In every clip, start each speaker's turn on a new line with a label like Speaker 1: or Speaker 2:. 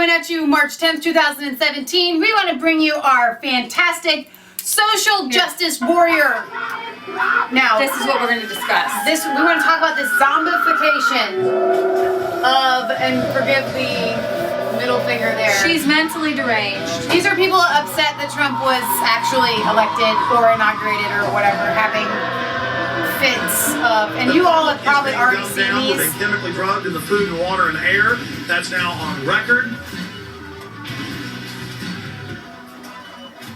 Speaker 1: coming at you March 10th, 2017. We want to bring you our fantastic social justice warrior. Now,
Speaker 2: this is what we're going to discuss.
Speaker 1: We want to talk about this zombification of, and forgive the middle finger there.
Speaker 2: She's mentally deranged.
Speaker 1: These are people upset that Trump was actually elected or inaugurated or whatever, having fits of, and you all have probably already seen these.
Speaker 3: They chemically drugged in the food and water and air. That's now on record.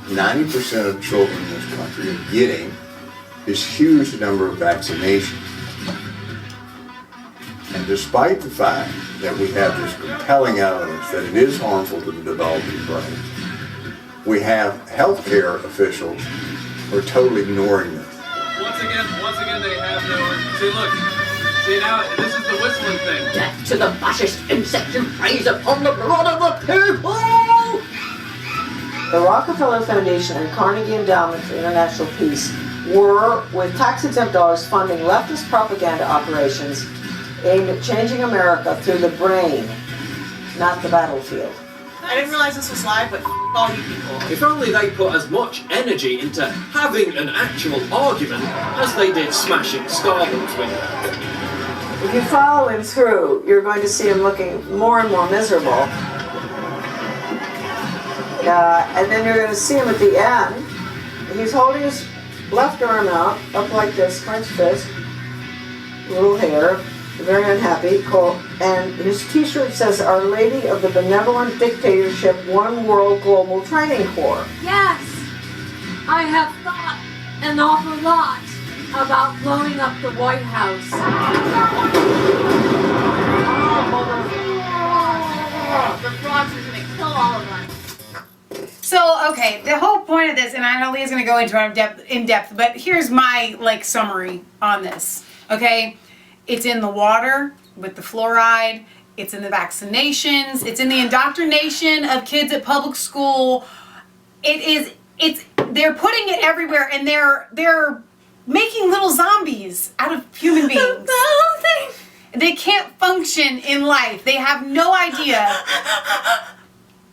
Speaker 4: 90% of children in this country are getting this huge number of vaccinations. And despite the fact that we have this compelling evidence that it is harmful to the developing brain, we have healthcare officials who are totally ignoring this.
Speaker 5: Once again, they have no. See, look. See now, this is the whistling thing.
Speaker 6: Death to the fascist insect who preys upon the blood of the people!
Speaker 7: The Rockefeller Foundation and Carnegie Endowment for International Peace were, with tax-exempt dollars, funding leftist propaganda operations aimed at changing America through the brain, not the battlefield.
Speaker 8: I didn't realize this was live, but all you people.
Speaker 6: If only they put as much energy into having an actual argument as they did smashing Scarlet's window.
Speaker 7: If you follow him through, you're going to see him looking more and more miserable. And then you're going to see him at the end. He's holding his left arm out, up like this, clenched fist, little hair, very unhappy, and his t-shirt says, Our Lady of the Benevolent Dictatorship, One World Global Training Corps.
Speaker 9: Yes, I have thought an awful lot about blowing up the White House.
Speaker 8: The frogs are going to kill all of us.
Speaker 1: So, okay, the whole point of this, and I know Leah's going to go into it in depth, but here's my, summary on this, okay? It's in the water with the fluoride, it's in the vaccinations, it's in the indoctrination of kids at public school. They're putting it everywhere, and they're making little zombies out of human beings. They can't function in life. They have no idea.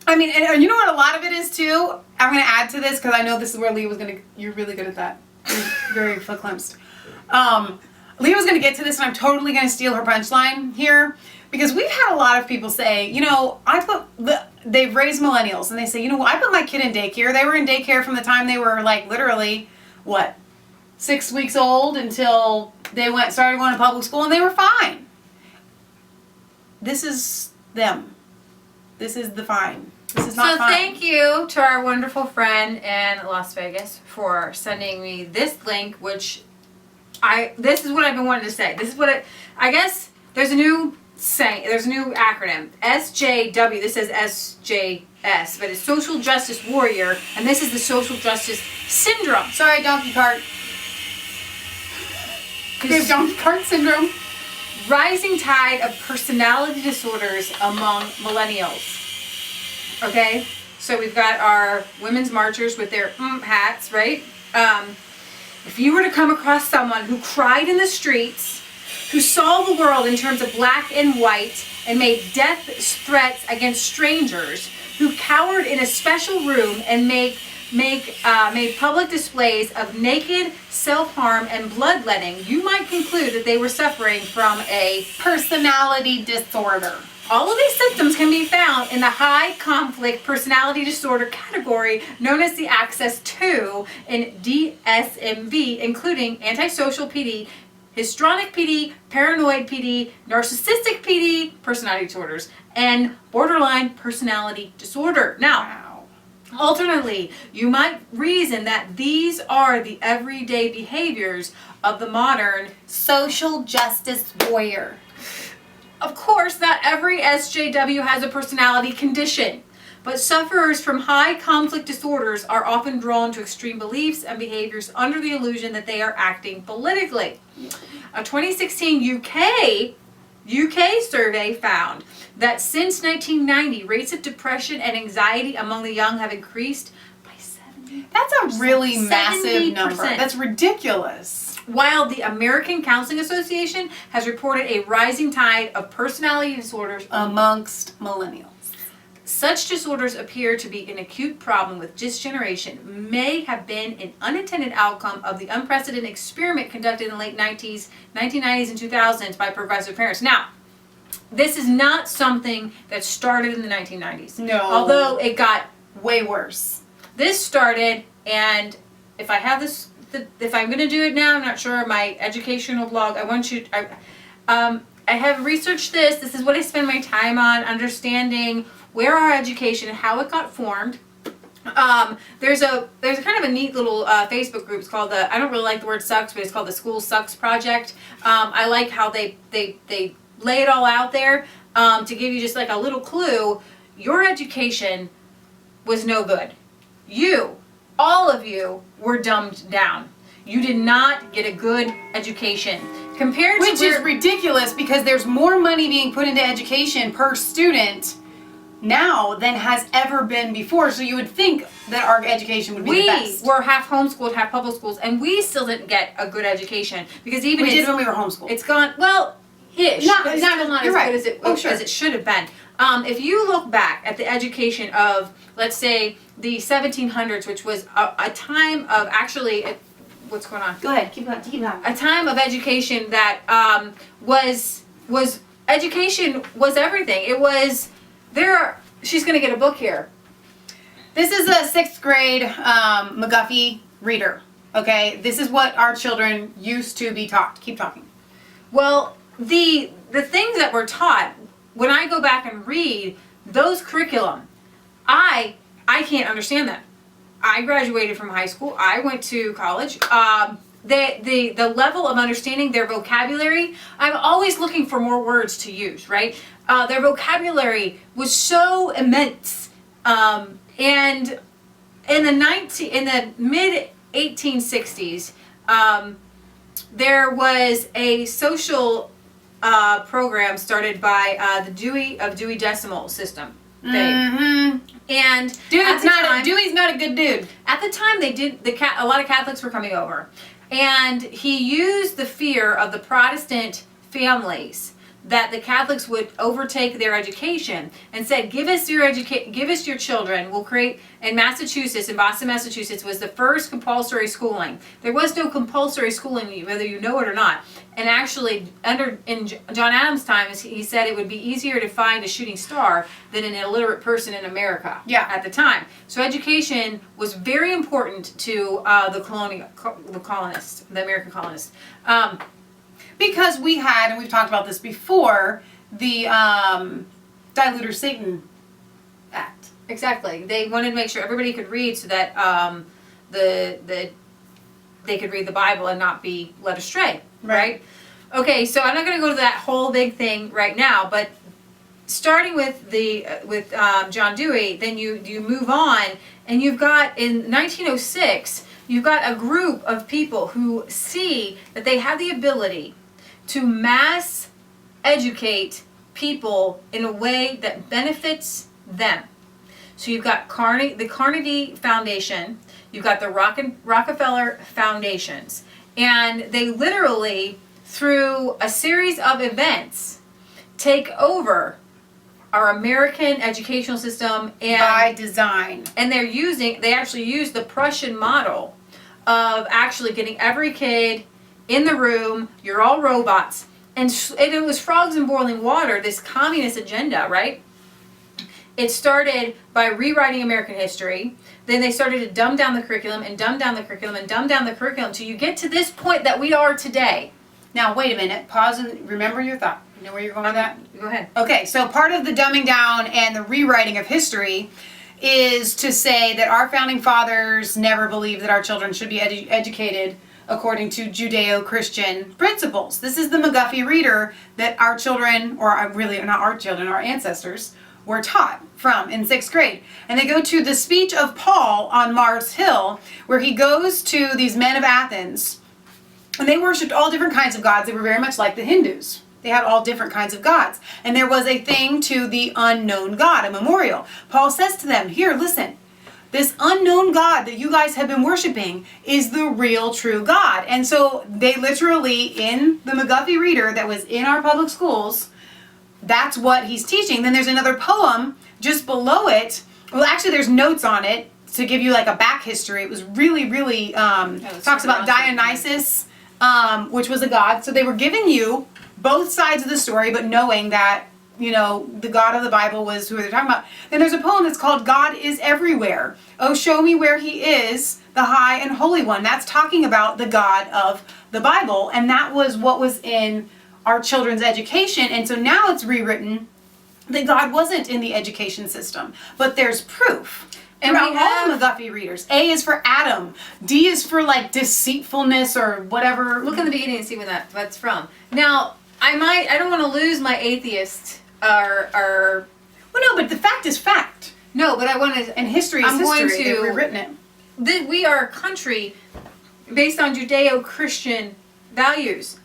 Speaker 1: I mean, and you know what a lot of it is too? I'm going to add to this because I know this is where Leah was going to, you're really good at that. You're very flicklimpsed. Leah was going to get to this, and I'm totally going to steal her punchline here, because we've had a lot of people say, they've raised millennials, and they say, I put my kid in daycare. They were in daycare from the time they were literally, 6 weeks old until they started going to public school, and they were fine. This is them. This is the fine. This is not fine.
Speaker 2: So thank you to our wonderful friend in Las Vegas for sending me this link, which this is what I've been wanting to say. This is what I guess there's a new acronym. SJW, this says SJS, but it's Social Justice Warrior, and this is the Social Justice Syndrome.
Speaker 1: Sorry, donkey cart. There's donkey cart syndrome.
Speaker 2: Rising tide of personality disorders among millennials. Okay? So we've got our women's marchers with their hats, right? If you were to come across someone who cried in the streets, who saw the world in terms of black and white, and made death threats against strangers, who cowered in a special room and made public displays of naked self-harm and bloodletting, you might conclude that they were suffering from a
Speaker 1: personality disorder.
Speaker 2: All of these symptoms can be found in the high conflict personality disorder category known as the Access 2 in DSM-V, including antisocial PD, histrionic PD, paranoid PD, narcissistic PD, personality disorders, and borderline personality disorder. Now, alternately, you might reason that these are the everyday behaviors of the modern
Speaker 1: social justice warrior.
Speaker 2: Of course, not every SJW has a personality condition, but sufferers from high conflict disorders are often drawn to extreme beliefs and behaviors under the illusion that they are acting politically. A 2016 UK survey found that since 1990, rates of depression and anxiety among the young have increased by 70%.
Speaker 1: That's a really massive
Speaker 2: 70%.
Speaker 1: number. That's ridiculous.
Speaker 2: While the American Counseling Association has reported a rising tide of personality disorders
Speaker 1: amongst millennials.
Speaker 2: Such disorders appear to be an acute problem with this generation, may have been an unintended outcome of the unprecedented experiment conducted in the late 1990s and 2000s by progressive parents. Now, this is not something that started in the 1990s.
Speaker 1: No.
Speaker 2: Although it got
Speaker 1: way worse.
Speaker 2: This started, and if I have this, if I'm going to do it now, I'm not sure, my educational blog, I have researched this. This is what I spend my time on, understanding where our education and how it got formed. There's a kind of a neat little Facebook group. It's called I don't really like the word sucks, but it's called the School Sucks Project. I like how they lay it all out there to give you just like a little clue. Your education was no good. All of you were dumbed down. You did not get a good education. Compared to
Speaker 1: Which is ridiculous because there's more money being put into education per student now than has ever been before. So you would think that our education would be the best.
Speaker 2: We were half homeschooled, half public schools, and we still didn't get a good education because even
Speaker 1: we did when we were homeschooled.
Speaker 2: It's gone ish, but it's still not as
Speaker 1: right.
Speaker 2: good as it should have been. If you look back at the education of, let's say, the 1700s, which was a time of what's going on?
Speaker 1: Go ahead, keep going.
Speaker 2: A time of education that was education was everything. It was she's going to get a book here.
Speaker 1: This is a 6th grade McGuffey reader. Okay, this is what our children used to be taught. Keep talking.
Speaker 2: Well, the things that were taught, when I go back and read those curriculum, I can't understand them. I graduated from high school. I went to college. The level of understanding their vocabulary, I'm always looking for more words to use, right? Their vocabulary was so immense. And in the mid 1860s, there was a social program started by the Dewey Decimal System.
Speaker 1: Mm-hmm.
Speaker 2: And
Speaker 1: Dewey's not a good dude.
Speaker 2: At the time, a lot of Catholics were coming over, and he used the fear of the Protestant families that the Catholics would overtake their education, and said, give us your children. We'll create, in Massachusetts, in Boston, Massachusetts, was the first compulsory schooling. There was no compulsory schooling, whether you know it or not. And actually, in John Adams' time, he said it would be easier to find a shooting star than an illiterate person in America at the time. So education was very important to the colonists, the American colonists.
Speaker 1: Because we had, and we've talked about this before, the Diluter Satan Act.
Speaker 2: Exactly. They wanted to make sure everybody could read so that they could read the Bible and not be led astray. Right? Okay, so I'm not going to go to that whole big thing right now, but starting with John Dewey, then you move on, and you've got, in 1906, you've got a group of people who see that they have the ability to mass educate people in a way that benefits them. So you've got the Carnegie Foundation, you've got the Rockefeller Foundations, and they literally, through a series of events, take over our American educational system
Speaker 1: by design.
Speaker 2: And they actually use the Prussian model of actually getting every kid in the room, you're all robots. And it was frogs in boiling water, this communist agenda, right? It started by rewriting American history. Then they started to dumb down the curriculum and dumb down the curriculum and dumb down the curriculum until you get to this point that we are today.
Speaker 1: Now, wait a minute. Pause and remember your thought. You know where you're going with that?
Speaker 2: Go ahead.
Speaker 1: Okay, so part of the dumbing down and the rewriting of history is to say that our founding fathers never believed that our children should be educated according to Judeo-Christian principles. This is the McGuffey reader that our children, or really not our children, our ancestors, were taught from in 6th grade. And they go to the speech of Paul on Mars Hill, where he goes to these men of Athens, and they worshipped all different kinds of gods. They were very much like the Hindus. They had all different kinds of gods. And there was a thing to the unknown God, a memorial. Paul says to them, here, listen, this unknown God that you guys have been worshiping is the real true God. And so they literally, in the McGuffey reader that was in our public schools, that's what he's teaching. Then there's another poem just below it. Well, actually, there's notes on it to give you like a back history. It was really, really talks about Dionysus, which was a god. So they were giving you both sides of the story, but knowing that, you know, the God of the Bible was who they're talking about. Then there's a poem that's called God is Everywhere. Oh, show me where he is, the high and holy one. That's talking about the God of the Bible. And that was what was in our children's education. And so now it's rewritten that God wasn't in the education system. But there's proof. And we have all the McGuffey readers. A is for Adam. D is for like deceitfulness or whatever.
Speaker 2: Look in the beginning and see when that's from. Now, I don't want to lose my atheist well,
Speaker 1: no, but the fact is fact.
Speaker 2: No, but I want to,
Speaker 1: and history is history. They've rewritten it.
Speaker 2: That we are a country based on Judeo-Christian values,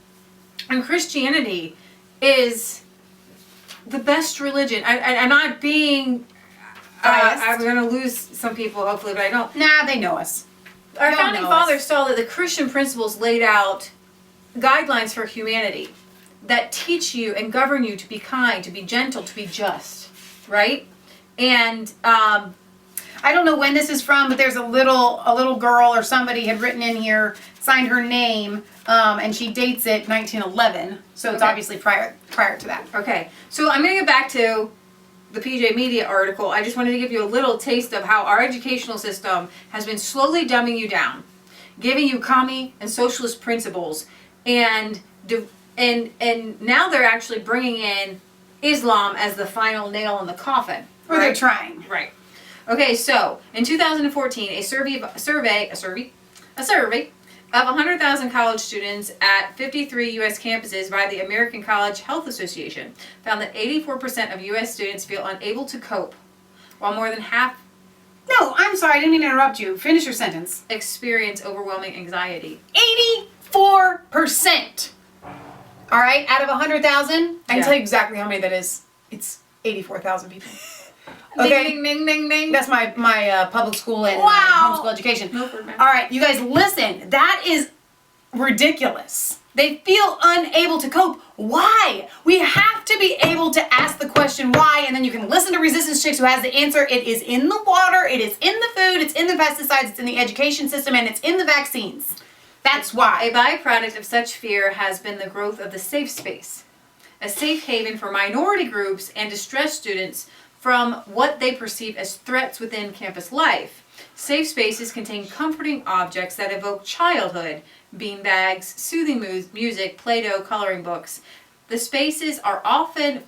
Speaker 2: and Christianity is the best religion. I'm not being biased. I'm going to lose some people, hopefully, but I don't.
Speaker 1: Nah, they know us.
Speaker 2: Our founding fathers saw that the Christian principles laid out guidelines for humanity that teach you and govern you to be kind, to be gentle, to be just, right? And
Speaker 1: I don't know when this is from, but there's a little girl or somebody had written in here, signed her name, and she dates it 1911. So it's obviously prior to that.
Speaker 2: Okay, so I'm going to get back to the PJ Media article. I just wanted to give you a little taste of how our educational system has been slowly dumbing you down, giving you commie and socialist principles, and now they're actually bringing in Islam as the final nail in the coffin.
Speaker 1: Or they're trying.
Speaker 2: Right. Okay, so in 2014, a survey of 100,000 college students at 53 U.S. campuses by the American College Health Association found that 84% of U.S. students feel unable to cope, while more than half
Speaker 1: No, I'm sorry, I didn't mean to interrupt you. Finish your sentence.
Speaker 2: experience overwhelming anxiety.
Speaker 1: 84%. All right, out of 100,000, I can
Speaker 2: Yeah.
Speaker 1: tell you exactly how many that is. It's 84,000 people.
Speaker 2: Okay. Ding, ding, ding, ding.
Speaker 1: That's my public school and
Speaker 2: Wow.
Speaker 1: homeschool education.
Speaker 2: Milford, man.
Speaker 1: All right, you guys, listen. That is ridiculous. They feel unable to cope. Why? We have to be able to ask the question why, and then you can listen to Resistance Chicks who has the answer. It is in the water, it is in the food, it's in the pesticides, it's in the education system, and it's in the vaccines. That's why.
Speaker 2: A byproduct of such fear has been the growth of the safe space, a safe haven for minority groups and distressed students from what they perceive as threats within campus life. Safe spaces contain comforting objects that evoke childhood, beanbags, soothing music, Play-Doh, coloring books. The spaces are often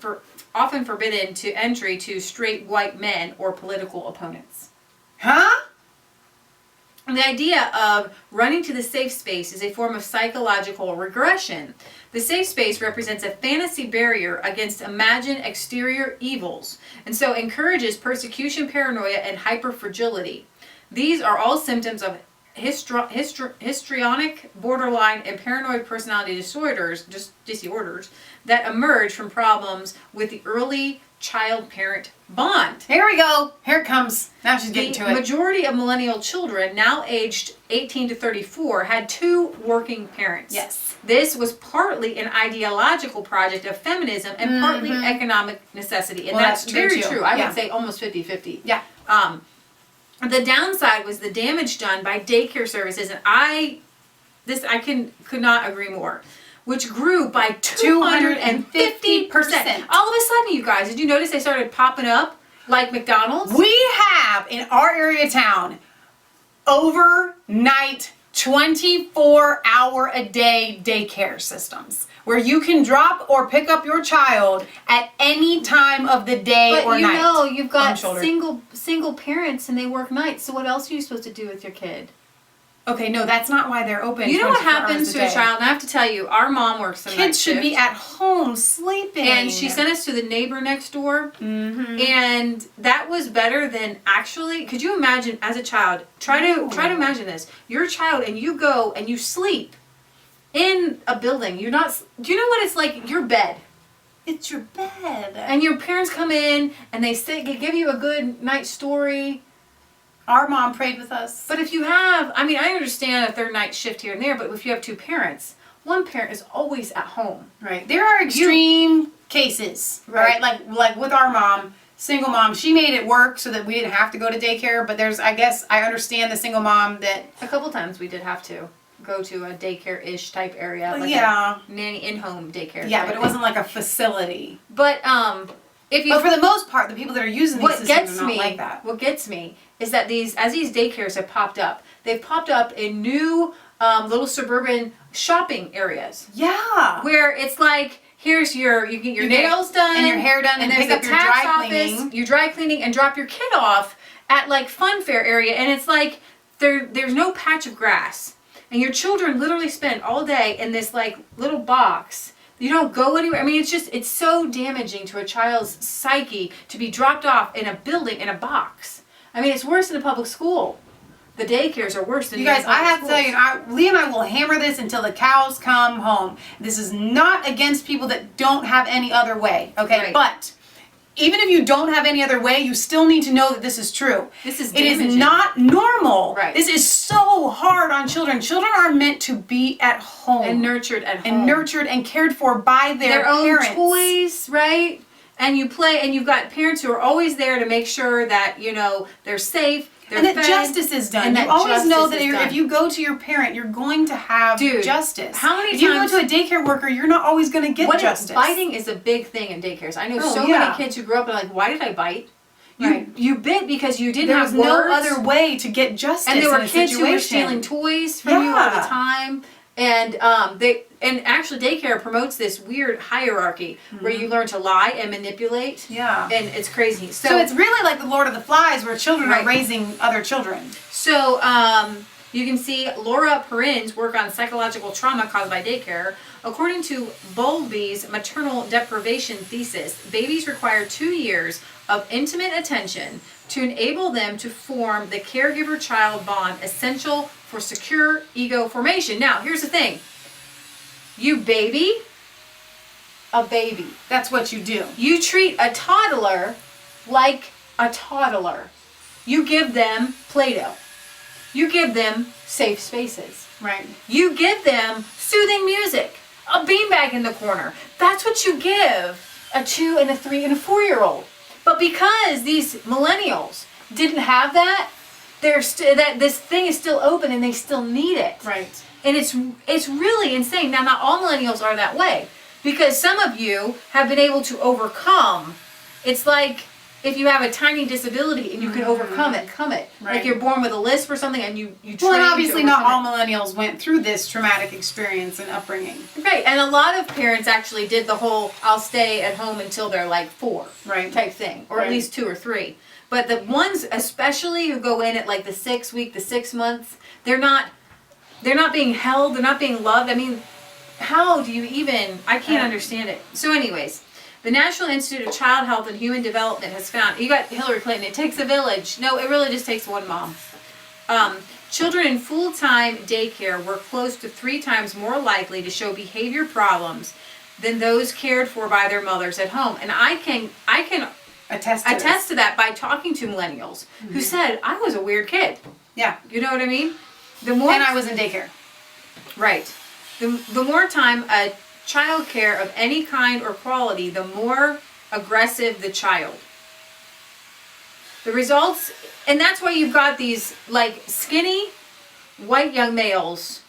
Speaker 2: forbidden to entry to straight white men or political opponents.
Speaker 1: Huh?
Speaker 2: The idea of running to the safe space is a form of psychological regression. The safe space represents a fantasy barrier against imagined exterior evils, and so encourages persecution, paranoia, and hyperfragility. These are all symptoms of histrionic, borderline, and paranoid personality disorders that emerge from problems with the early child-parent bond.
Speaker 1: Here we go. Here it comes. Now she's getting to
Speaker 2: The
Speaker 1: it.
Speaker 2: majority of millennial children, now aged 18 to 34, had two working parents.
Speaker 1: Yes.
Speaker 2: This was partly an ideological project of feminism and partly economic necessity. And
Speaker 1: Well,
Speaker 2: that's
Speaker 1: that's true,
Speaker 2: very
Speaker 1: too.
Speaker 2: true. I
Speaker 1: Yeah.
Speaker 2: would say almost 50-50.
Speaker 1: Yeah.
Speaker 2: The downside was the damage done by daycare services, and could not agree more, which grew by 250%. All of a sudden, you guys, did you notice they started popping up like McDonald's?
Speaker 1: We have in our area town overnight 24-hour-a-day daycare systems where you can drop or pick up your child at any time of the day or night.
Speaker 2: But you know, you've got
Speaker 1: shoulder.
Speaker 2: single parents and they work nights, so what else are you supposed to do with your kid?
Speaker 1: Okay, no, that's not why they're open.
Speaker 2: You know what
Speaker 1: 24
Speaker 2: happens
Speaker 1: hours
Speaker 2: to
Speaker 1: day.
Speaker 2: a child? And I have to tell you, our mom works the night
Speaker 1: Kids should be
Speaker 2: shift.
Speaker 1: at home sleeping.
Speaker 2: And she sent us to the neighbor next door.
Speaker 1: Mm-hmm.
Speaker 2: And that was better than actually, could you imagine as a child, try to imagine this. You're a child and you go and you sleep in a building. Do you know what it's like? Your bed.
Speaker 1: It's your bed.
Speaker 2: And your parents come in and they give you a good night story.
Speaker 1: Our mom prayed with us.
Speaker 2: But if you have, I understand a third night shift here and there, but if you have two parents, one parent is always at home.
Speaker 1: Right. There are extreme cases, right? Like with our mom, single mom, she made it work so that we didn't have to go to daycare. But there's, I guess, I understand the single mom that
Speaker 2: A couple times we did have to go to a daycare-ish type area, like
Speaker 1: yeah,
Speaker 2: a nanny in-home daycare.
Speaker 1: yeah, but it wasn't like a facility.
Speaker 2: But if you
Speaker 1: But for the most part, the people that are using these
Speaker 2: what
Speaker 1: systems
Speaker 2: gets
Speaker 1: are not
Speaker 2: me,
Speaker 1: like that.
Speaker 2: what gets me is that these daycares have popped up. They've popped up in new little suburban shopping areas
Speaker 1: Yeah.
Speaker 2: where it's like, here's you get your nails done
Speaker 1: and your hair done, and
Speaker 2: there's
Speaker 1: pick up
Speaker 2: a
Speaker 1: your
Speaker 2: tax
Speaker 1: dry
Speaker 2: office,
Speaker 1: cleaning.
Speaker 2: your dry cleaning, and drop your kid off at like fun fair area, and it's like there's no patch of grass, and your children literally spend all day in this like little box. You don't go anywhere. I mean, it's so damaging to a child's psyche to be dropped off in a building in a box. I mean, it's worse than a public school. The daycares are worse than
Speaker 1: You guys, I have to tell
Speaker 2: schools.
Speaker 1: you, Lee and I will hammer this until the cows come home. This is not against people that don't have any other way, okay?
Speaker 2: Right.
Speaker 1: But even if you don't have any other way, you still need to know that this is true.
Speaker 2: This is
Speaker 1: It is
Speaker 2: damaging.
Speaker 1: not normal.
Speaker 2: Right.
Speaker 1: This is so hard on children. Children are meant to be at home.
Speaker 2: And nurtured at home.
Speaker 1: And nurtured and cared for by their
Speaker 2: own
Speaker 1: parents.
Speaker 2: toys, right? And you play, and you've got parents who are always there to make sure that, they're safe, they're
Speaker 1: And that
Speaker 2: fed,
Speaker 1: justice is done.
Speaker 2: and
Speaker 1: You
Speaker 2: that
Speaker 1: always know
Speaker 2: justice
Speaker 1: that
Speaker 2: is
Speaker 1: if
Speaker 2: done.
Speaker 1: you go to your parent, you're going to have
Speaker 2: Dude,
Speaker 1: justice.
Speaker 2: how many
Speaker 1: if you
Speaker 2: times-
Speaker 1: go to a daycare worker, you're not always going to get justice.
Speaker 2: Biting is a big thing in daycares. I know
Speaker 1: Oh,
Speaker 2: so
Speaker 1: yeah.
Speaker 2: many kids who grew up and are like, why did I bite?
Speaker 1: Right.
Speaker 2: You bit because you didn't
Speaker 1: There
Speaker 2: have
Speaker 1: was no
Speaker 2: words.
Speaker 1: other way to get justice.
Speaker 2: And there were
Speaker 1: in a
Speaker 2: kids who were
Speaker 1: situation.
Speaker 2: stealing toys from you all the
Speaker 1: Yeah.
Speaker 2: time. And actually daycare promotes this weird hierarchy where you learn to lie and manipulate.
Speaker 1: Mm-hmm. Yeah.
Speaker 2: And it's crazy.
Speaker 1: So it's really like the Lord of the Flies, where children
Speaker 2: Right.
Speaker 1: are raising other children.
Speaker 2: So, you can see Laura Perrin's work on psychological trauma caused by daycare. According to Bowlby's maternal deprivation thesis, babies require 2 years of intimate attention to enable them to form the caregiver-child bond essential for secure ego formation. Now, here's the thing. You baby a baby.
Speaker 1: That's what you do.
Speaker 2: You treat a toddler like a toddler. You give them Play-Doh. You give them safe spaces.
Speaker 1: Right.
Speaker 2: You give them soothing music, a beanbag in the corner. That's what you give a 2 and a 3 and a 4-year-old. But because these millennials didn't have that, that this thing is still open and they still need it.
Speaker 1: Right.
Speaker 2: And it's really insane. Now, not all millennials are that way, because some of you have been able to overcome. It's like if you have a tiny disability and you can overcome it, Like
Speaker 1: Right.
Speaker 2: you're born with a lisp or something, and you
Speaker 1: Well,
Speaker 2: train
Speaker 1: and
Speaker 2: to
Speaker 1: obviously not
Speaker 2: overcome
Speaker 1: all millennials went through this traumatic experience and upbringing.
Speaker 2: it. Right, and a lot of parents actually did the whole "I'll stay at home until they're like 4"
Speaker 1: Right.
Speaker 2: type thing, or
Speaker 1: Right.
Speaker 2: at least 2 or 3. But the ones especially who go in at like the 6 week, the 6 months, they're not being held, they're not being loved. I mean, how do you even? I can't understand it. So, anyways. The National Institute of Child Health and Human Development has found, you got Hillary Clinton, it takes a village. No, it really just takes one mom. Children in full-time daycare were close to 3 times more likely to show behavior problems than those cared for by their mothers at home. And I can attest to that by talking to millennials who said, I was a weird kid.
Speaker 1: Yeah.
Speaker 2: You know what I mean? The more
Speaker 1: And I was in daycare.
Speaker 2: Right. The more time a child care of any kind or quality, the more aggressive the child. The results, and that's why you've got these like skinny white young males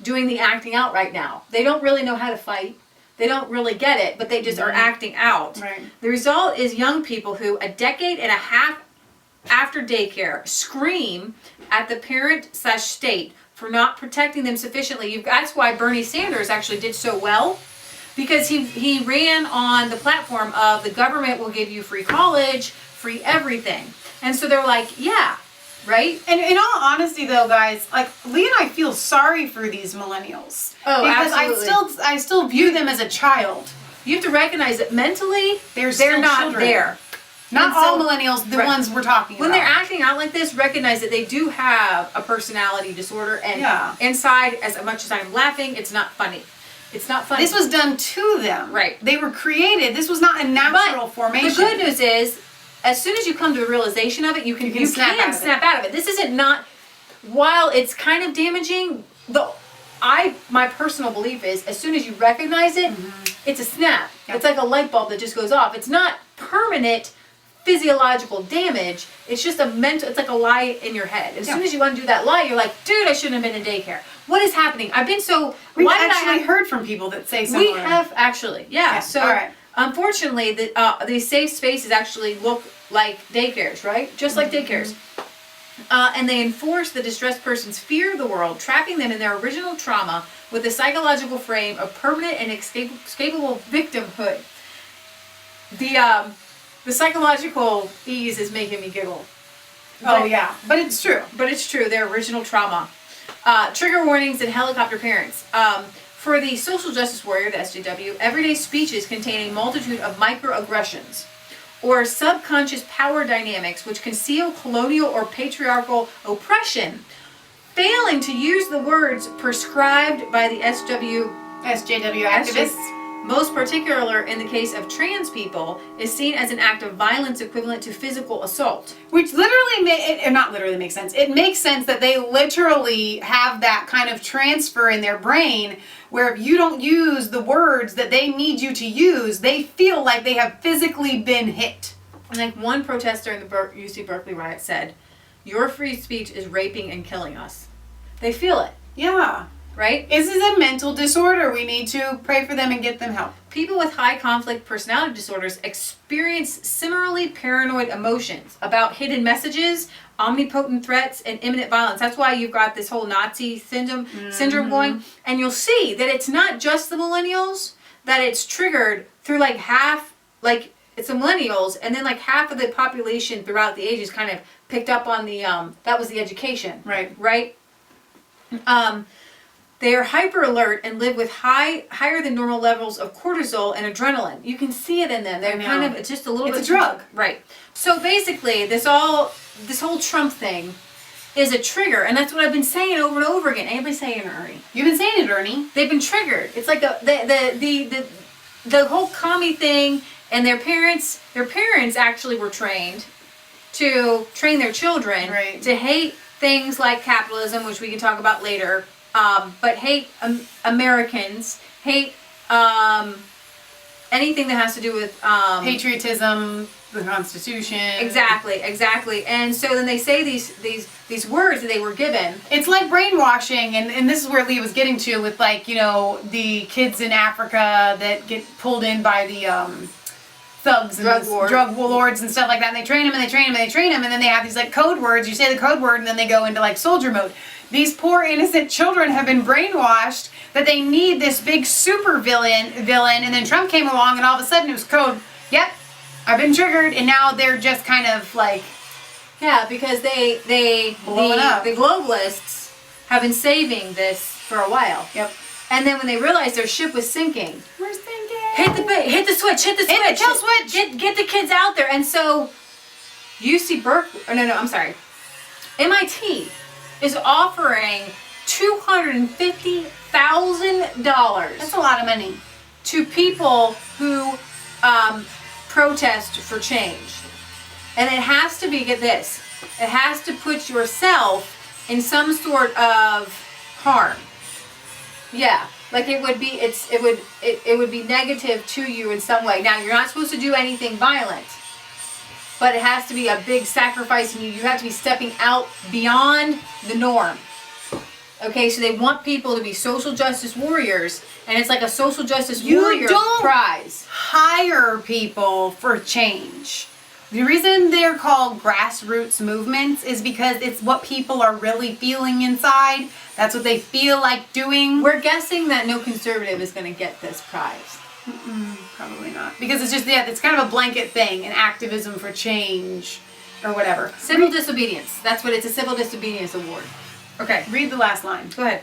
Speaker 2: doing the acting out right now. They don't really know how to fight. They don't really get it, but they just are acting out.
Speaker 1: Right.
Speaker 2: The result is young people who a decade and a half after daycare scream at the parent/state for not protecting them sufficiently. That's why Bernie Sanders actually did so well, because he ran on the platform of the government will give you free college, free everything. And so they're like, yeah, right?
Speaker 1: And in all honesty though, guys, like Lee and I feel sorry for these millennials.
Speaker 2: Oh,
Speaker 1: because
Speaker 2: absolutely.
Speaker 1: I still view them as a child.
Speaker 2: You have to recognize that mentally
Speaker 1: They're
Speaker 2: they're
Speaker 1: still
Speaker 2: not
Speaker 1: children.
Speaker 2: there.
Speaker 1: Not
Speaker 2: And so-
Speaker 1: all millennials, the
Speaker 2: Right.
Speaker 1: ones we're talking
Speaker 2: When
Speaker 1: about.
Speaker 2: they're acting out like this, recognize that they do have a personality disorder, and
Speaker 1: Yeah.
Speaker 2: inside, as much as I'm laughing, it's not funny. It's not funny.
Speaker 1: This was done to them.
Speaker 2: Right.
Speaker 1: They were created. This was not a natural formation.
Speaker 2: The good news is, as soon as you come to the realization of it, you can snap out of it. This isn't not, while it's kind of damaging, my personal belief is, as soon as you recognize it, it's a snap.
Speaker 1: Yep.
Speaker 2: It's like a light bulb that just goes off. It's not permanent physiological damage. It's just a mental, it's like a lie in your head. As soon as you undo that lie, you're like, dude, I shouldn't have been in daycare. What is happening? I've been so,
Speaker 1: We've
Speaker 2: why did I
Speaker 1: actually
Speaker 2: have,
Speaker 1: heard from people that say similar.
Speaker 2: we have actually, yeah. So
Speaker 1: all right.
Speaker 2: unfortunately, these safe spaces actually look like daycares, right? Just like daycares. And they enforce the distressed person's fear of the world, trapping them in their original trauma with a psychological frame of permanent and escapable victimhood. The psychological ease is making me giggle.
Speaker 1: Oh yeah, but it's true.
Speaker 2: But it's true, their original trauma. Trigger warnings and helicopter parents. For the social justice warrior, the SJW, everyday speeches contain a multitude of microaggressions or subconscious power dynamics which conceal colonial or patriarchal oppression, failing to use the words prescribed by the
Speaker 1: SJW activists.
Speaker 2: Most particular in the case of trans people, is seen as an act of violence equivalent to physical assault.
Speaker 1: Which literally, not literally makes sense. It makes sense that they literally have that kind of transfer in their brain where if you don't use the words that they need you to use, they feel like they have physically been hit.
Speaker 2: And like one protester in the UC Berkeley riot said, "Your free speech is raping and killing us." They feel it,
Speaker 1: Yeah.
Speaker 2: right?
Speaker 1: This is a mental disorder. We need to pray for them and get them help.
Speaker 2: People with high conflict personality disorders experience similarly paranoid emotions about hidden messages, omnipotent threats, and imminent violence. That's why you've got this whole Nazi syndrome going. And you'll see that it's not just the millennials, that it's triggered through like half, like it's the millennials, and then like half of the population throughout the ages kind of picked up on the, that was the education. Right? They are hyper alert and live with higher than normal levels of cortisol and adrenaline. You can see it in them. They're kind of, it's just a little bit.
Speaker 1: It's a drug.
Speaker 2: Right. So basically, this whole Trump thing is a trigger, and that's what I've been saying over and over again. Anybody saying it, Ernie?
Speaker 1: You've been saying it, Ernie.
Speaker 2: They've been triggered. It's like the whole commie thing, and their parents actually were trained to train their children to hate things like capitalism, which we can talk about later. But hate Americans, hate anything that has to do with
Speaker 1: Patriotism, the Constitution.
Speaker 2: Exactly. And so then they say these words that they were given.
Speaker 1: It's like brainwashing, and this is where Lee was getting to with, like, you know, the kids in Africa that get pulled in by the thugs and drug lords and stuff like that. And they train them and they train them and they train them, and then they have these like code words. You say the code word and then they go into like soldier mode. These poor innocent children have been brainwashed that they need this big super villain, and then Trump came along and all of a sudden it was code. Yep, I've been triggered, and now they're just kind of like,
Speaker 2: yeah, because the globalists have been saving this for a while.
Speaker 1: Yep.
Speaker 2: And then when they realized their ship was sinking,
Speaker 1: we're sinking.
Speaker 2: Hit the switch.
Speaker 1: Hit the kill switch.
Speaker 2: Get the kids out there. And so UC Berkeley, I'm sorry, MIT is offering $250,000.
Speaker 1: That's a lot of money.
Speaker 2: To people who protest for change. And it has to be, get this, it has to put yourself in some sort of harm. Yeah, like it would be negative to you in some way. Now, you're not supposed to do anything violent, but it has to be a big sacrifice, and you have to be stepping out beyond the norm. Okay, so they want people to be social justice warriors, and it's like a social justice warrior prize.
Speaker 1: Hire people for change. The reason they're called grassroots movements is because it's what people are really feeling inside. That's what they feel like doing.
Speaker 2: We're guessing that no conservative is going to get this prize.
Speaker 1: Probably not. Because it's just, it's kind of a blanket thing, an activism for change or whatever.
Speaker 2: Civil disobedience. That's what it's, a civil disobedience award. Okay.
Speaker 1: Read the last line.
Speaker 2: Go ahead.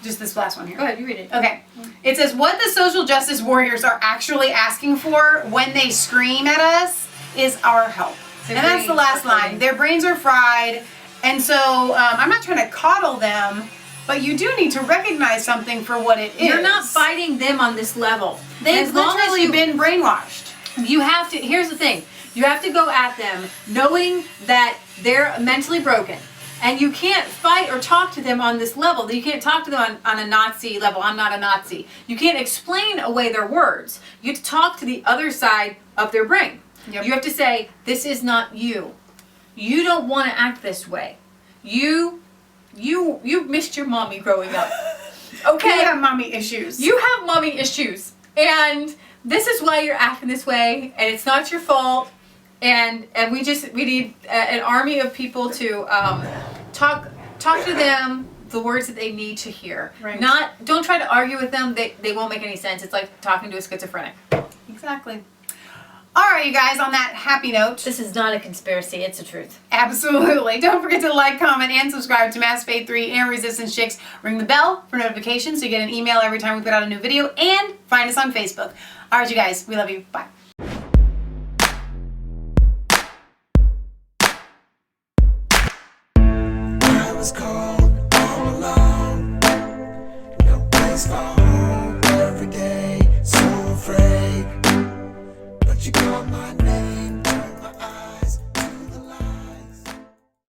Speaker 1: Just this last one here.
Speaker 2: Go ahead, you read it.
Speaker 1: Okay. It says, what the social justice warriors are actually asking for when they scream at us is our help. And that's the last line. Their brains are fried. And so I'm not trying to coddle them, but you do need to recognize something for what it is.
Speaker 2: You're not fighting them on this level.
Speaker 1: They've literally been brainwashed.
Speaker 2: You have to, here's the thing. You have to go at them knowing that they're mentally broken. And you can't fight or talk to them on this level. You can't talk to them on a Nazi level. I'm not a Nazi. You can't explain away their words. You have to talk to the other side of their brain.
Speaker 1: Yep.
Speaker 2: You have to say, this is not you. You don't want to act this way. You missed your mommy growing up. Okay?
Speaker 1: You have mommy issues.
Speaker 2: You have mommy issues. And this is why you're acting this way, and it's not your fault. And we need an army of people to talk to them the words that they need to hear.
Speaker 1: Right.
Speaker 2: Don't try to argue with them. They won't make any sense. It's like talking to a schizophrenic.
Speaker 1: Exactly. All right, you guys, on that happy note.
Speaker 10: This is not a conspiracy, it's the truth.
Speaker 1: Absolutely. Don't forget to like, comment, and subscribe to Mass Faith 3 and Resistance Chicks. Ring the bell for notifications so you get an email every time we put out a new video. And find us on Facebook. All right, you guys. We love you. Bye.
Speaker 11: I was cold all alone. No place for home every day. So afraid. But you called my name.